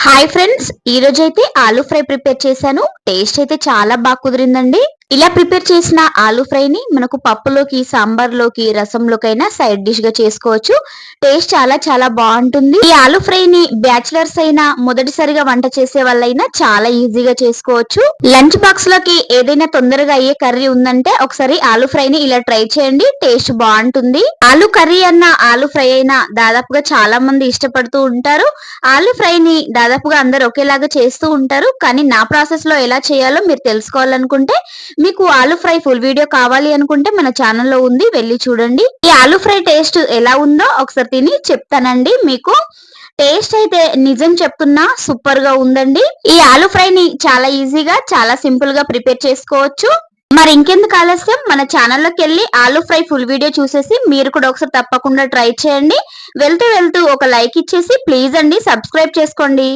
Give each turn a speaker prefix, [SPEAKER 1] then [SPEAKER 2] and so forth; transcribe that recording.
[SPEAKER 1] Hi friends, ఈ రోజు అయితే ఆలూ ఫ్రై ప్రిపేర్ చేశాను. టేస్ట్ అయితే చాలా బాగా కుదిరిందండి. ఇలా ప్రిపేర్ చేసిన ఆలూ ఫ్రైని మనకు పప్పులోకి, సాంబార్లోకి, రసంలోకైనా సైడ్ డిష్ గా చేసుకోవచ్చు. టేస్ట్ చాలా చాలా బాగుంటుంది. ఈ ఆలూ ఫ్రైని బ్యాచిలర్స్ అయినా, మొదటిసారిగా వంట చేసే వాళ్ళైనా చాలా ఈజీగా చేసుకోవచ్చు. లంచ్ బాక్స్ లోకి ఏదైనా తొందరగా అయ్యే కర్రీ ఉందంటే ఒకసారి ఆలూ ఫ్రైని ఇలా ట్రై చేయండి. టేస్ట్ బాగుంటుంది. ఆలూ కర్రీ అన్నా, ఆలూ ఫ్రై అయినా దాదాపుగా చాలా మంది ఇష్టపడుతూ ఉంటారు. ఆలూ ఫ్రైని దాదాపుగా అందరు ఒకేలాగా చేస్తూ ఉంటారు. కానీ నా ప్రాసెస్ లో ఎలా చేయాలో మీరు తెలుసుకోవాలనుకుంటే, మీకు ఆలూ ఫ్రై ఫుల్ వీడియో కావాలి అనుకుంటే మన ఛానల్లో ఉంది, వెళ్ళి చూడండి. ఈ ఆలూ ఫ్రై టేస్ట్ ఎలా ఉందో ఒకసారి తిని చెప్తానండి మీకు. టేస్ట్ అయితే నిజం చెప్తున్నా సూపర్ గా ఉందండి. ఈ ఆలూ ఫ్రైని చాలా ఈజీగా, చాలా సింపుల్ గా ప్రిపేర్ చేసుకోవచ్చు. మరి ఇంకెందుకు ఆలస్యం, మన ఛానల్లోకి వెళ్ళి ఆలూ ఫ్రై ఫుల్ వీడియో చూసేసి మీరు కూడా ఒకసారి తప్పకుండా ట్రై చేయండి. వెళ్తూ వెళ్తూ ఒక లైక్ ఇచ్చేసి ప్లీజ్ అండి సబ్స్క్రైబ్ చేసుకోండి.